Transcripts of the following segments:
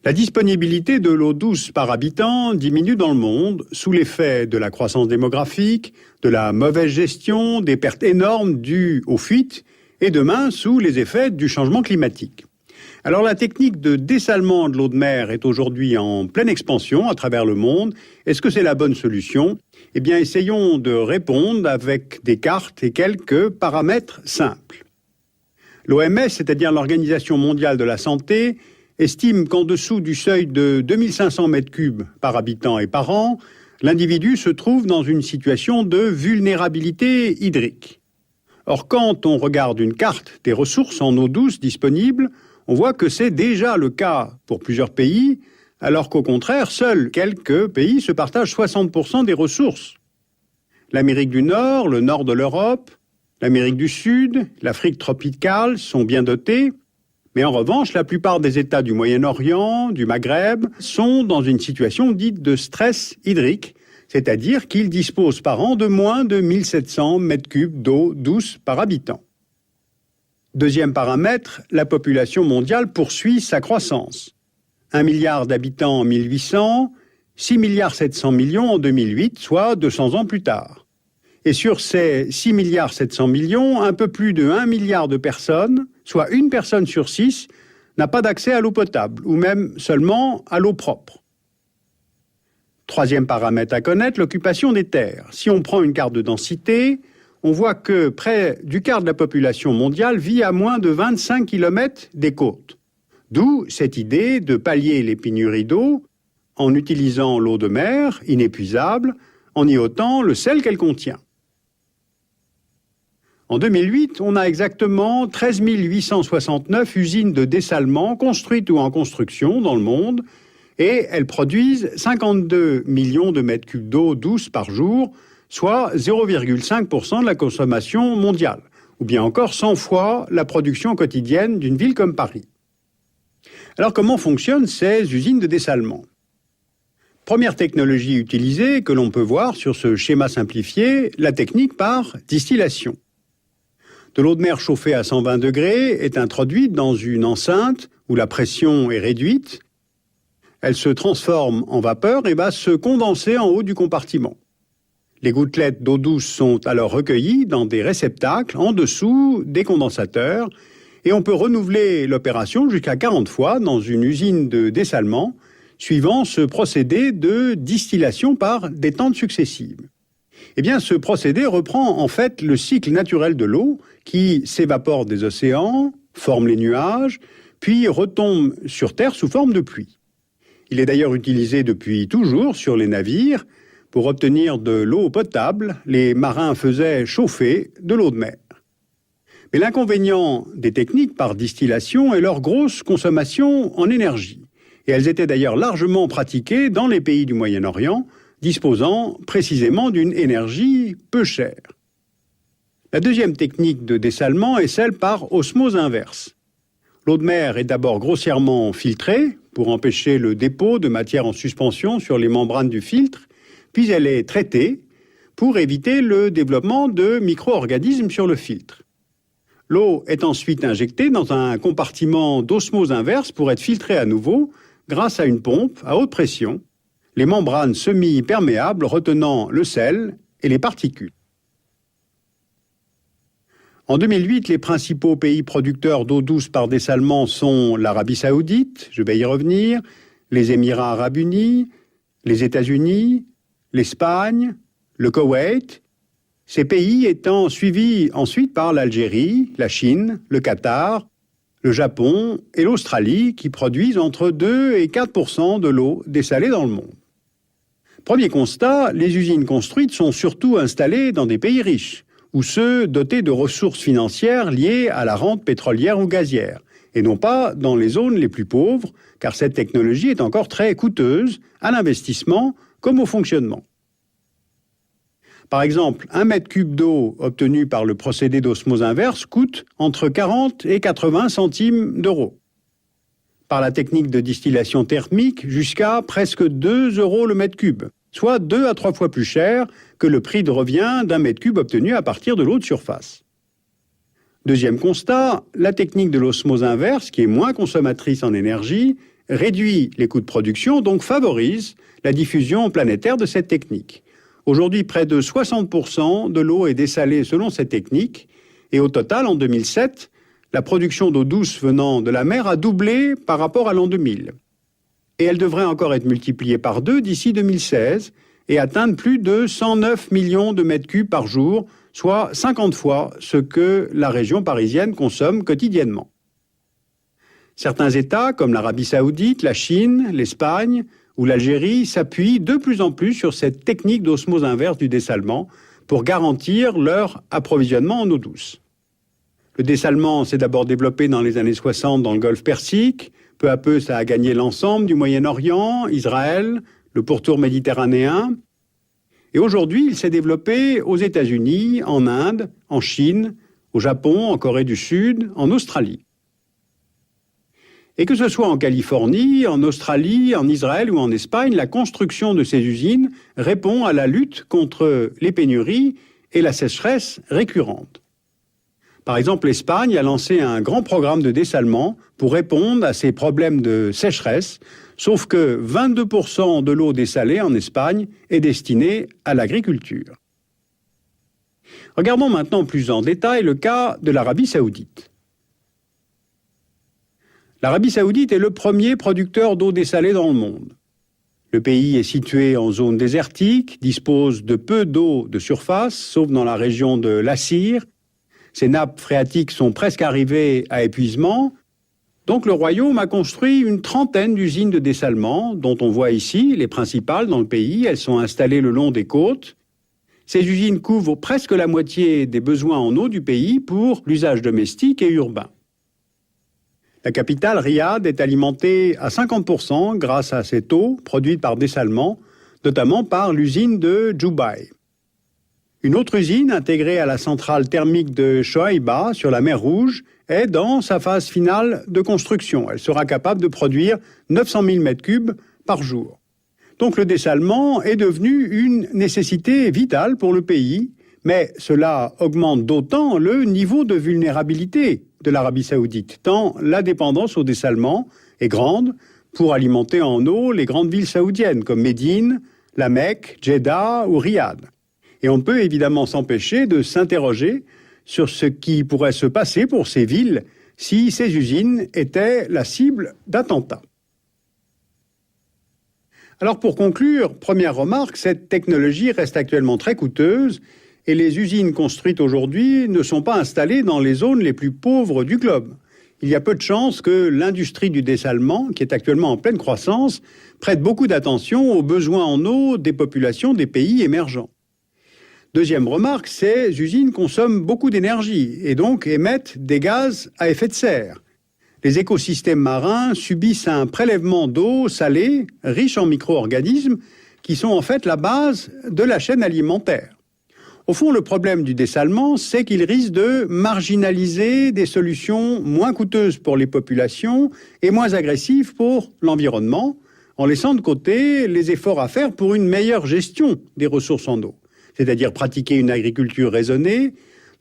La disponibilité de l'eau douce par habitant diminue dans le monde sous l'effet de la croissance démographique, de la mauvaise gestion, des pertes énormes dues aux fuites et demain sous les effets du changement climatique. Alors la technique de dessalement de l'eau de mer est aujourd'hui en pleine expansion à travers le monde. Est-ce que c'est la bonne solution ? Eh bien, essayons de répondre avec des cartes et quelques paramètres simples. L'OMS, c'est-à-dire l'Organisation mondiale de la santé, estime qu'en dessous du seuil de 2500 mètres cubes par habitant et par an, l'individu se trouve dans une situation de vulnérabilité hydrique. Or, quand on regarde une carte des ressources en eau douce disponibles, on voit que c'est déjà le cas pour plusieurs pays, alors qu'au contraire, seuls quelques pays se partagent 60% des ressources. L'Amérique du Nord, le nord de l'Europe, l'Amérique du Sud, l'Afrique tropicale sont bien dotés, mais en revanche, la plupart des États du Moyen-Orient, du Maghreb, sont dans une situation dite de stress hydrique, c'est-à-dire qu'ils disposent par an de moins de 1700 mètres cubes d'eau douce par habitant. Deuxième paramètre, la population mondiale poursuit sa croissance. 1 milliard d'habitants en 1800, 6 milliards 700 millions en 2008, soit 200 ans plus tard. Et sur ces 6 milliards 700 millions, un peu plus de 1 milliard de personnes, soit une personne sur 6, n'a pas d'accès à l'eau potable, ou même seulement à l'eau propre. Troisième paramètre à connaître, l'occupation des terres. Si on prend une carte de densité, on voit que près du quart de la population mondiale vit à moins de 25 km des côtes. D'où cette idée de pallier les pénuries d'eau en utilisant l'eau de mer, inépuisable, en y ôtant le sel qu'elle contient. En 2008, on a exactement 13 869 usines de dessalement construites ou en construction dans le monde et elles produisent 52 millions de mètres cubes d'eau douce par jour, soit 0,5% de la consommation mondiale, ou bien encore 100 fois la production quotidienne d'une ville comme Paris. Alors comment fonctionnent ces usines de dessalement ? Première technologie utilisée que l'on peut voir sur ce schéma simplifié, la technique par distillation. De l'eau de mer chauffée à 120 degrés est introduite dans une enceinte où la pression est réduite. Elle se transforme en vapeur et va se condenser en haut du compartiment. Les gouttelettes d'eau douce sont alors recueillies dans des réceptacles en dessous des condensateurs et on peut renouveler l'opération jusqu'à 40 fois dans une usine de dessalement suivant ce procédé de distillation par détente successive. Eh bien, ce procédé reprend en fait le cycle naturel de l'eau qui s'évapore des océans, forme les nuages, puis retombe sur Terre sous forme de pluie. Il est d'ailleurs utilisé depuis toujours sur les navires. Pour obtenir de l'eau potable, les marins faisaient chauffer de l'eau de mer. Mais l'inconvénient des techniques par distillation est leur grosse consommation en énergie. Et elles étaient d'ailleurs largement pratiquées dans les pays du Moyen-Orient, disposant précisément d'une énergie peu chère. La deuxième technique de dessalement est celle par osmose inverse. L'eau de mer est d'abord grossièrement filtrée pour empêcher le dépôt de matière en suspension sur les membranes du filtre, puis elle est traitée pour éviter le développement de micro-organismes sur le filtre. L'eau est ensuite injectée dans un compartiment d'osmose inverse pour être filtrée à nouveau grâce à une pompe à haute pression, les membranes semi-perméables retenant le sel et les particules. En 2008, les principaux pays producteurs d'eau douce par dessalement sont l'Arabie Saoudite, je vais y revenir, les Émirats Arabes Unis, les États-Unis, l'Espagne, le Koweït, ces pays étant suivis ensuite par l'Algérie, la Chine, le Qatar, le Japon et l'Australie qui produisent entre 2 et 4% de l'eau dessalée dans le monde. Premier constat, les usines construites sont surtout installées dans des pays riches, ou ceux dotés de ressources financières liées à la rente pétrolière ou gazière, et non pas dans les zones les plus pauvres, car cette technologie est encore très coûteuse à l'investissement comme au fonctionnement. Par exemple, 1 mètre cube d'eau obtenu par le procédé d'osmose inverse coûte entre 40 et 80 centimes d'euros. Par la technique de distillation thermique, jusqu'à presque 2 euros le mètre cube, soit 2 à 3 fois plus cher que le prix de revient d'un mètre cube obtenu à partir de l'eau de surface. Deuxième constat, la technique de l'osmose inverse, qui est moins consommatrice en énergie, réduit les coûts de production, donc favorise la diffusion planétaire de cette technique. Aujourd'hui, près de 60% de l'eau est dessalée selon cette technique, et au total, en 2007, la production d'eau douce venant de la mer a doublé par rapport à l'an 2000. Et elle devrait encore être multipliée par 2 d'ici 2016 et atteindre plus de 109 millions de mètres cubes par jour, soit 50 fois ce que la région parisienne consomme quotidiennement. Certains États, comme l'Arabie saoudite, la Chine, l'Espagne ou l'Algérie, s'appuient de plus en plus sur cette technique d'osmose inverse du dessalement pour garantir leur approvisionnement en eau douce. Le dessalement s'est d'abord développé dans les années 60 dans le Golfe Persique. Peu à peu, ça a gagné l'ensemble du Moyen-Orient, Israël, le pourtour méditerranéen. Et aujourd'hui, il s'est développé aux États-Unis, en Inde, en Chine, au Japon, en Corée du Sud, en Australie. Et que ce soit en Californie, en Australie, en Israël ou en Espagne, la construction de ces usines répond à la lutte contre les pénuries et la sécheresse récurrente. Par exemple, l'Espagne a lancé un grand programme de dessalement pour répondre à ces problèmes de sécheresse, sauf que 22% de l'eau dessalée en Espagne est destinée à l'agriculture. Regardons maintenant plus en détail le cas de l'Arabie saoudite. L'Arabie saoudite est le premier producteur d'eau dessalée dans le monde. Le pays est situé en zone désertique, dispose de peu d'eau de surface, sauf dans la région de l'Assir. Ses nappes phréatiques sont presque arrivées à épuisement. Donc le royaume a construit une trentaine d'usines de dessalement, dont on voit ici les principales dans le pays. Elles sont installées le long des côtes. Ces usines couvrent presque la moitié des besoins en eau du pays pour l'usage domestique et urbain. La capitale, Riyad, est alimentée à 50% grâce à cette eau produite par dessalement, notamment par l'usine de Jubail. Une autre usine, intégrée à la centrale thermique de Shoaïba, sur la mer Rouge, est dans sa phase finale de construction. Elle sera capable de produire 900 000 m3 par jour. Donc le dessalement est devenu une nécessité vitale pour le pays, mais cela augmente d'autant le niveau de vulnérabilité de l'Arabie saoudite, tant la dépendance au dessalement est grande pour alimenter en eau les grandes villes saoudiennes comme Médine, la Mecque, Jeddah ou Riyad. Et on peut évidemment s'empêcher de s'interroger sur ce qui pourrait se passer pour ces villes si ces usines étaient la cible d'attentats. Alors pour conclure, première remarque, cette technologie reste actuellement très coûteuse et les usines construites aujourd'hui ne sont pas installées dans les zones les plus pauvres du globe. Il y a peu de chances que l'industrie du dessalement, qui est actuellement en pleine croissance, prête beaucoup d'attention aux besoins en eau des populations des pays émergents. Deuxième remarque, ces usines consomment beaucoup d'énergie et donc émettent des gaz à effet de serre. Les écosystèmes marins subissent un prélèvement d'eau salée, riche en micro-organismes, qui sont en fait la base de la chaîne alimentaire. Au fond, le problème du dessalement, c'est qu'il risque de marginaliser des solutions moins coûteuses pour les populations et moins agressives pour l'environnement, en laissant de côté les efforts à faire pour une meilleure gestion des ressources en eau. C'est-à-dire pratiquer une agriculture raisonnée,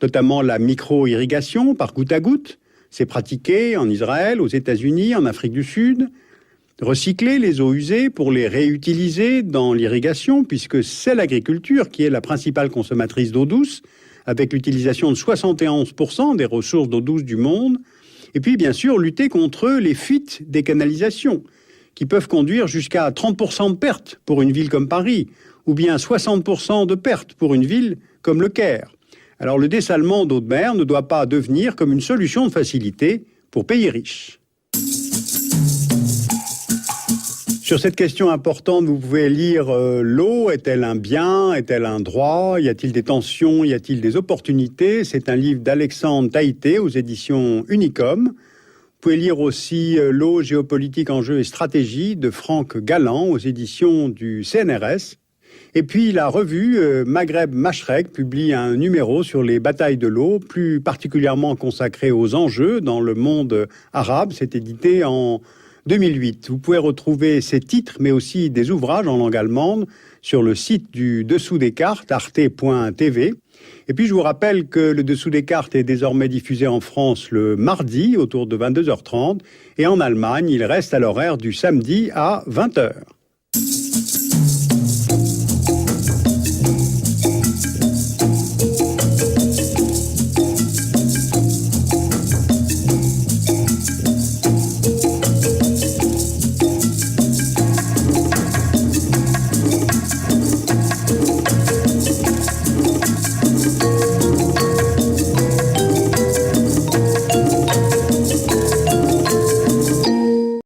notamment la micro-irrigation par goutte à goutte. C'est pratiqué en Israël, aux États-Unis, en Afrique du Sud. Recycler les eaux usées pour les réutiliser dans l'irrigation, puisque c'est l'agriculture qui est la principale consommatrice d'eau douce, avec l'utilisation de 71% des ressources d'eau douce du monde. Et puis, bien sûr, lutter contre les fuites des canalisations, qui peuvent conduire jusqu'à 30% de pertes pour une ville comme Paris, ou bien 60% de pertes pour une ville comme Le Caire. Alors le dessalement d'eau de mer ne doit pas devenir comme une solution de facilité pour pays riches. Sur cette question importante, vous pouvez lire l'eau, est-elle un bien, est-elle un droit, y a-t-il des tensions, y a-t-il des opportunités? C'est un livre d'Alexandre Taïté aux éditions Unicom. Vous pouvez lire aussi L'eau, géopolitique, enjeux et stratégie de Franck Galland aux éditions du CNRS. Et puis la revue Maghreb Mashrek publie un numéro sur les batailles de l'eau, plus particulièrement consacré aux enjeux dans le monde arabe. C'est édité en 2008. Vous pouvez retrouver ces titres, mais aussi des ouvrages en langue allemande sur le site du Dessous des cartes, arte.tv. Et puis je vous rappelle que le Dessous des cartes est désormais diffusé en France le mardi autour de 22h30 et en Allemagne, il reste à l'horaire du samedi à 20h.